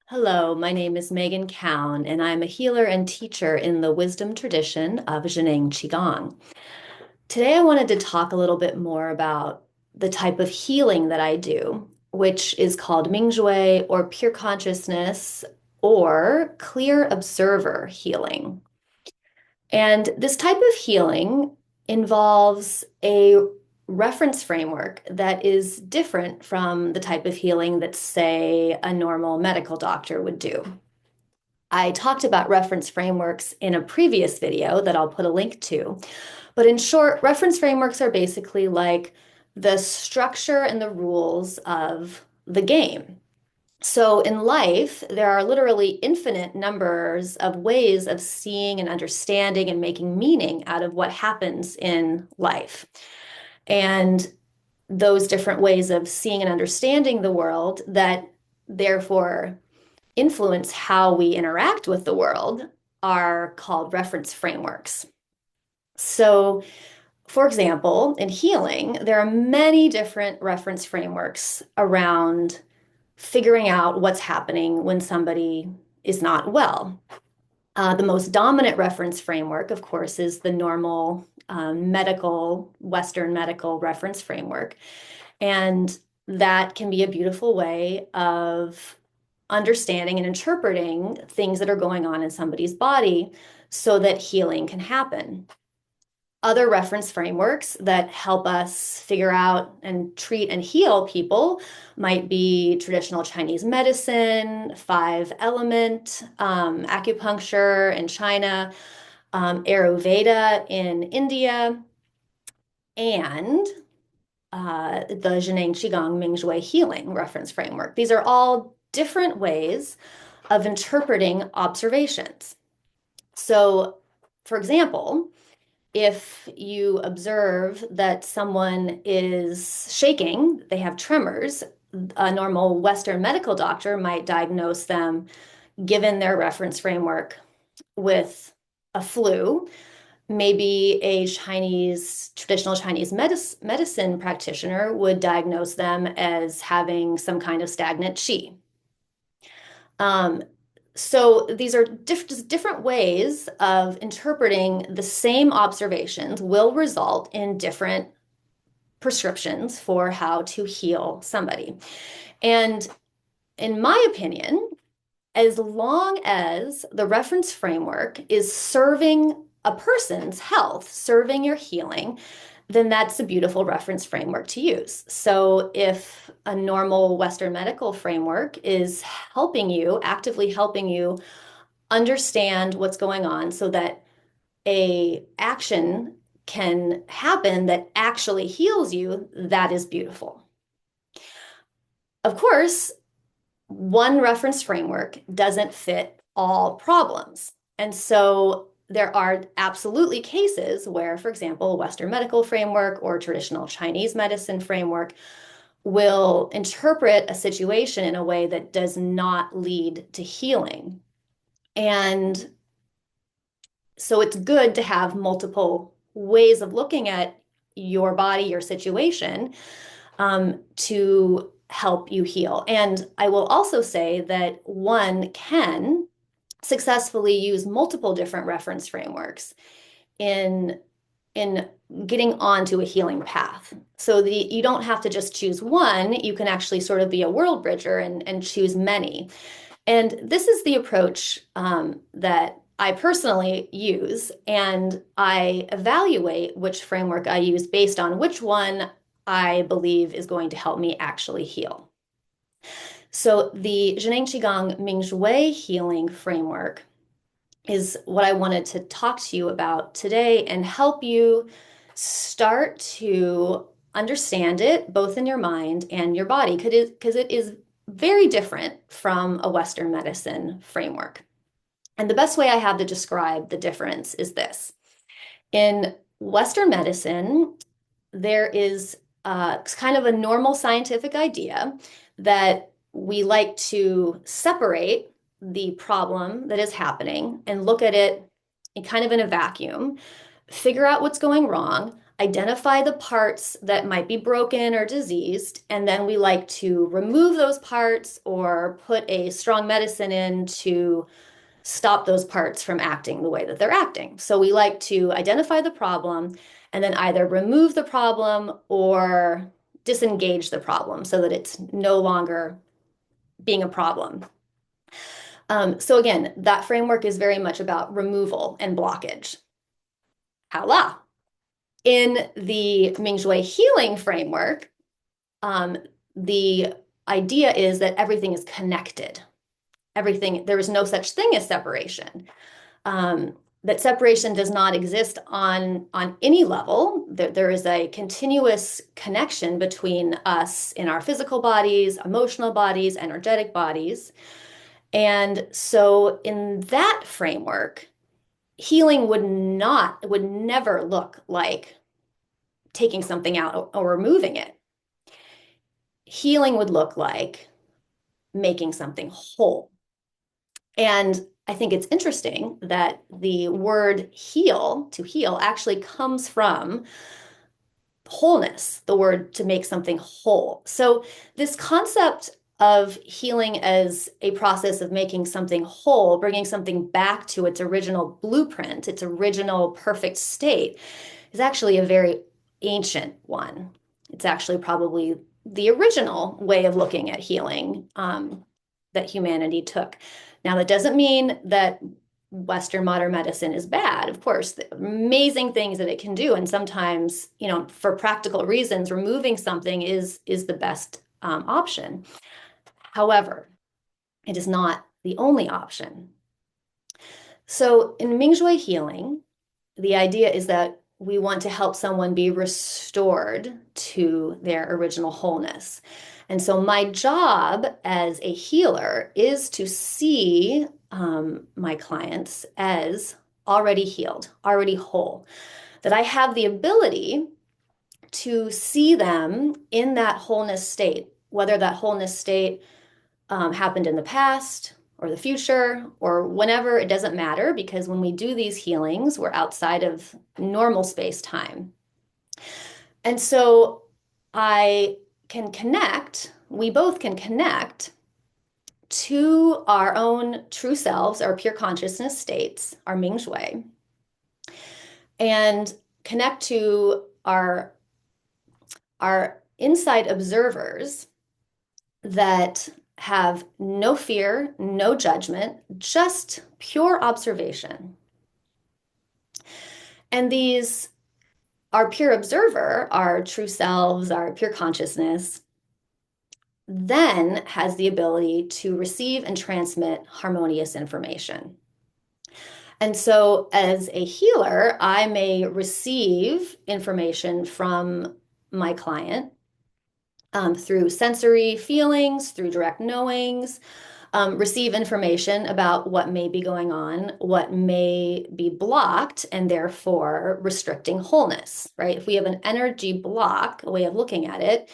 Hello, my name is Megan Cowan, and I'm a healer and teacher in the wisdom tradition of Zhineng Qigong. Today, I wanted to talk a little bit more about the type of healing that I do, which is called Mingjue or pure consciousness or clear observer healing. And this type of healing involves a reference framework that is different from the type of healing that, say, a normal medical doctor would do. I talked about reference frameworks in a previous video that I'll put a link to. But in short, reference frameworks are basically like the structure and the rules of the game. So in life, there are literally infinite numbers of ways of seeing and understanding and making meaning out of what happens in life. And those different ways of seeing and understanding the world that therefore influence how we interact with the world are called reference frameworks. So, for example, in healing, there are many different reference frameworks around figuring out what's happening when somebody is not well. The most dominant reference framework, of course, is the normal Western medical reference framework. And that can be a beautiful way of understanding and interpreting things that are going on in somebody's body so that healing can happen. Other reference frameworks that help us figure out and treat and heal people might be traditional Chinese medicine, five element, acupuncture in China, Ayurveda in India, and the Zhineng Qigong Mingjue healing reference framework. These are all different ways of interpreting observations. So, for example, if you observe that someone is shaking, they have tremors, a normal Western medical doctor might diagnose them, given their reference framework, with a flu. Maybe a traditional Chinese medicine practitioner would diagnose them as having some kind of stagnant qi. Um, so these are different ways of interpreting the same observations will result in different prescriptions for how to heal somebody. And in my opinion, as long as the reference framework is serving a person's health, serving your healing, then that's a beautiful reference framework to use. So if a normal Western medical framework is helping you, actively helping you understand what's going on so that a action can happen that actually heals you, that is beautiful. Of course, one reference framework doesn't fit all problems. And so there are absolutely cases where, for example, a Western medical framework or traditional Chinese medicine framework will interpret a situation in a way that does not lead to healing. And so it's good to have multiple ways of looking at your body, your situation, to help you heal. And I will also say that one can successfully use multiple different reference frameworks in in getting onto a healing path. So you don't have to just choose one, you can actually sort of be a world bridger and choose many. And this is the approach that I personally use, and I evaluate which framework I use based on which one I believe is going to help me actually heal. So the Zhineng Qigong Mingjue healing framework is what I wanted to talk to you about today and help you start to understand it both in your mind and your body because it is very different from a Western medicine framework. And the best way I have to describe the difference is this. In Western medicine, there is kind of a normal scientific idea that we like to separate the problem that is happening and look at it in kind of in a vacuum, figure out what's going wrong, identify the parts that might be broken or diseased, and then we like to remove those parts or put a strong medicine in to stop those parts from acting the way that they're acting. So we like to identify the problem and then either remove the problem or disengage the problem so that it's no longer being a problem. So again, that framework is very much about removal and blockage. Hala. In the Mingjue healing framework, the idea is that everything is connected. Everything, there is no such thing as separation. That separation does not exist on any level. There is a continuous connection between us in our physical bodies, emotional bodies, energetic bodies. And so in that framework, healing would never look like taking something out or removing it. Healing would look like making something whole. And I think it's interesting that the word heal, to heal, actually comes from wholeness, the word to make something whole. So this concept of healing as a process of making something whole, bringing something back to its original blueprint, its original perfect state, is actually a very ancient one. It's actually probably the original way of looking at healing that humanity took. Now, that doesn't mean that Western modern medicine is bad. Of course, the amazing things that it can do, and sometimes, for practical reasons, removing something is the best option. However, it is not the only option. So in Mingjue healing, the idea is that we want to help someone be restored to their original wholeness. And so my job as a healer is to see my clients as already healed, already whole, that I have the ability to see them in that wholeness state, whether that wholeness state happened in the past or the future or whenever, it doesn't matter, because when we do these healings, we're outside of normal space time. And so we both can connect to our own true selves, our pure consciousness states, our Mingjue, and connect to our inside observers that have no fear, no judgment, just pure observation. And our pure observer, our true selves, our pure consciousness, then has the ability to receive and transmit harmonious information. And so as a healer, I may receive information from my client through sensory feelings, through direct knowings, receive information about what may be going on, what may be blocked, and therefore restricting wholeness, right? If we have an energy block, a way of looking at it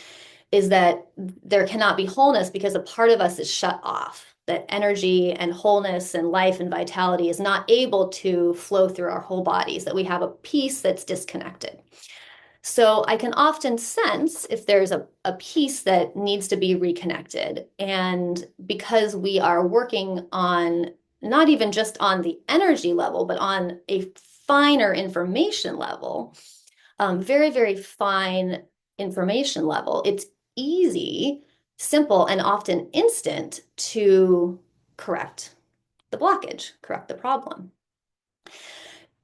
is that there cannot be wholeness because a part of us is shut off, that energy and wholeness and life and vitality is not able to flow through our whole bodies, that we have a piece that's disconnected. So I can often sense if there's a piece that needs to be reconnected. And because we are working on not even just on the energy level, but on a finer information level, very, very fine information level, it's easy, simple, and often instant to correct the blockage, correct the problem.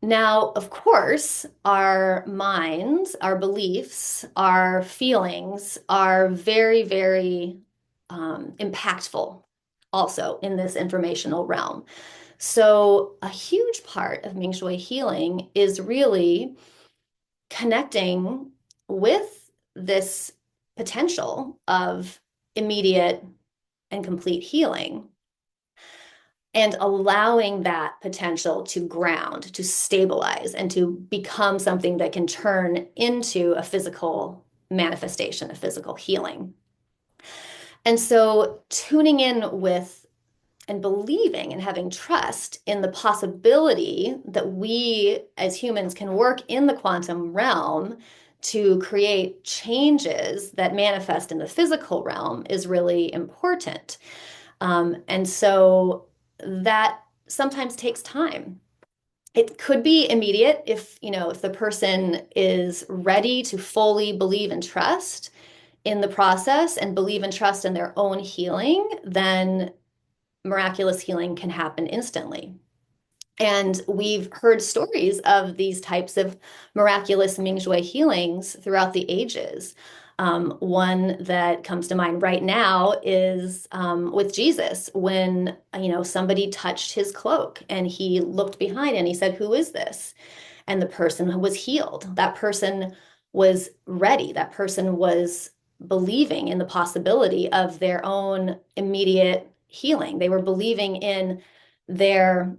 Now, of course, our minds, our beliefs, our feelings are very, very impactful also in this informational realm. So a huge part of Mingjue healing is really connecting with this potential of immediate and complete healing and allowing that potential to ground, to stabilize, and to become something that can turn into a physical manifestation, a physical healing. And so tuning in with and believing and having trust in the possibility that we as humans can work in the quantum realm to create changes that manifest in the physical realm is really important. And so that sometimes takes time. It could be immediate if, if the person is ready to fully believe and trust in the process and believe and trust in their own healing, then miraculous healing can happen instantly. And we've heard stories of these types of miraculous Mingjue healings throughout the ages. One that comes to mind right now is with Jesus, when somebody touched his cloak and he looked behind and he said, "Who is this?" And the person was healed. That person was ready. That person was believing in the possibility of their own immediate healing. They were believing in their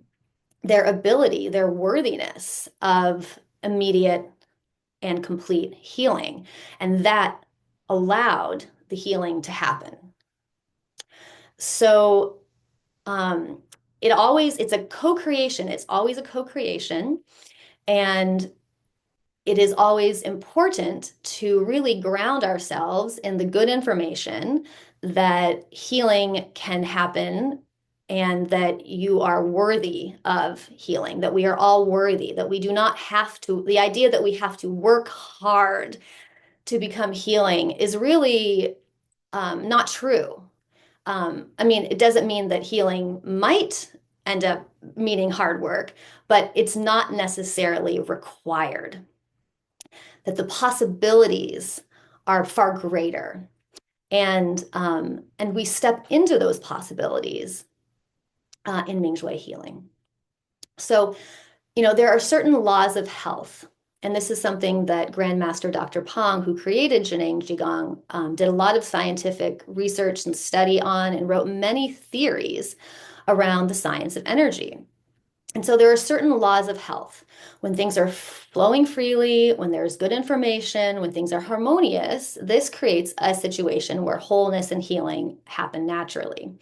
their ability, their worthiness of immediate and complete healing. And that allowed the healing to happen. So um, it's a co-creation. It's always a co-creation. And it is always important to really ground ourselves in the good information that healing can happen and that you are worthy of healing, that we are all worthy, that we do not have to, the idea that we have to work hard to become healing is really not true. I mean, it doesn't mean that healing might end up meaning hard work, but it's not necessarily required, that the possibilities are far greater. And we step into those possibilities in Mingjue healing. So, there are certain laws of health. And this is something that Grandmaster Dr. Pong, who created Zhineng Qigong, did a lot of scientific research and study on and wrote many theories around the science of energy. And so there are certain laws of health. When things are flowing freely, when there's good information, when things are harmonious, this creates a situation where wholeness and healing happen naturally.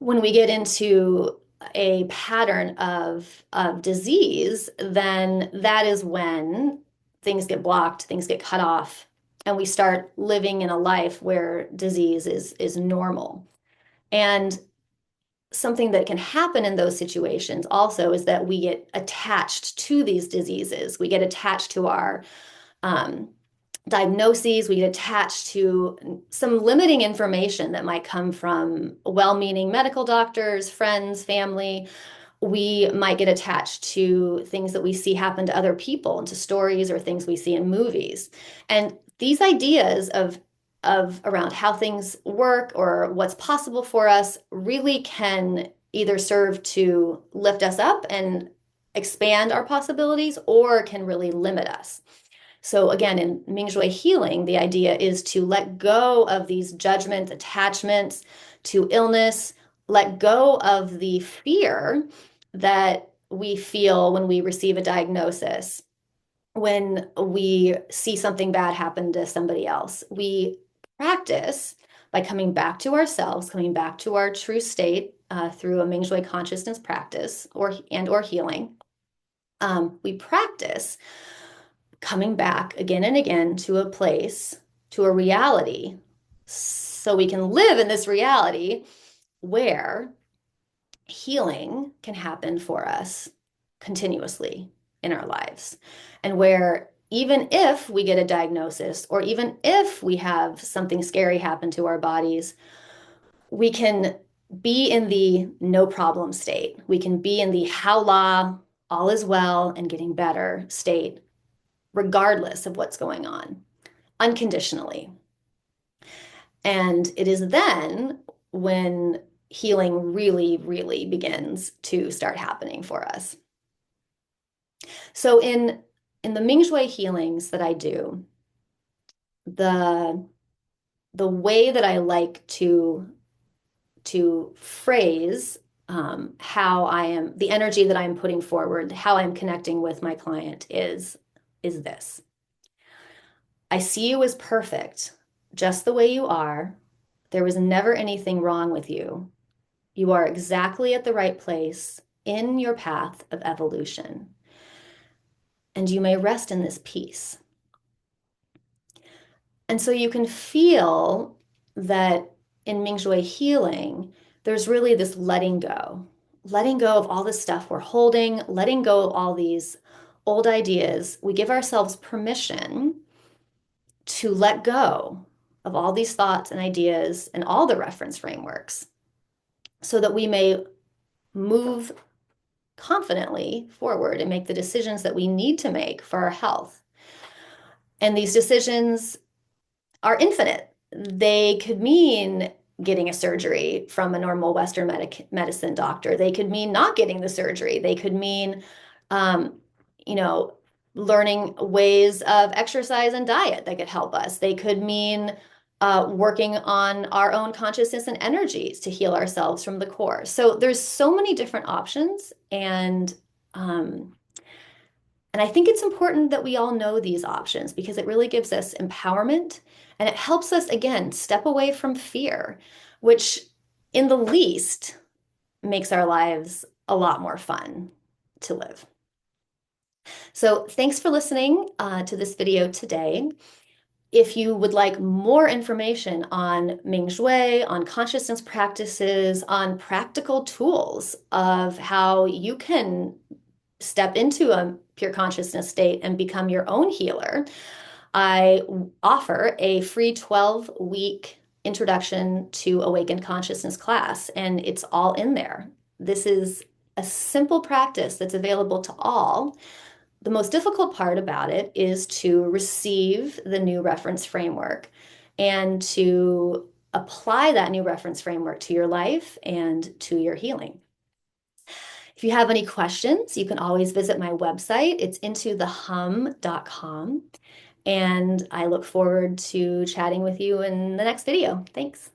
When we get into a pattern of disease, then that is when things get blocked, things get cut off, and we start living in a life where disease is normal. And something that can happen in those situations also is that we get attached to these diseases. We get attached to our um, diagnoses, we get attached to some limiting information that might come from well-meaning medical doctors, friends, family. We might get attached to things that we see happen to other people and to stories or things we see in movies. And these ideas of around how things work or what's possible for us really can either serve to lift us up and expand our possibilities or can really limit us. So again, in Mingjue healing, the idea is to let go of these judgments, attachments to illness, let go of the fear that we feel when we receive a diagnosis, when we see something bad happen to somebody else. We practice by coming back to ourselves, coming back to our true state through a Mingjue consciousness practice or healing. We practice coming back again and again to a place, to a reality, so we can live in this reality where healing can happen for us continuously in our lives. And where even if we get a diagnosis or even if we have something scary happen to our bodies, we can be in the no problem state. We can be in the how la, all is well and getting better state, regardless of what's going on, unconditionally. And it is then when healing really, really begins to start happening for us. So in the Mingjue healings that I do, the the way that I like to phrase how I am, the energy that I'm putting forward, how I'm connecting with my client is this. I see you as perfect, just the way you are. There was never anything wrong with you. You are exactly at the right place in your path of evolution. And you may rest in this peace. And so you can feel that in Mingjue healing, there's really this letting go of all the stuff we're holding, letting go of all these old ideas. We give ourselves permission to let go of all these thoughts and ideas and all the reference frameworks so that we may move confidently forward and make the decisions that we need to make for our health. And these decisions are infinite. They could mean getting a surgery from a normal Western medicine doctor. They could mean not getting the surgery. They could mean, um, you know, learning ways of exercise and diet that could help us. They could mean working on our own consciousness and energies to heal ourselves from the core. So there's so many different options, um, and I think it's important that we all know these options because it really gives us empowerment and it helps us, again, step away from fear, which in the least makes our lives a lot more fun to live. So thanks for listening to this video today. If you would like more information on Mingjue, on consciousness practices, on practical tools of how you can step into a pure consciousness state and become your own healer, I offer a free 12-week introduction to awakened consciousness class, and it's all in there. This is a simple practice that's available to all. The most difficult part about it is to receive the new reference framework and to apply that new reference framework to your life and to your healing. If you have any questions, you can always visit my website. It's intothehum.com. And I look forward to chatting with you in the next video. Thanks.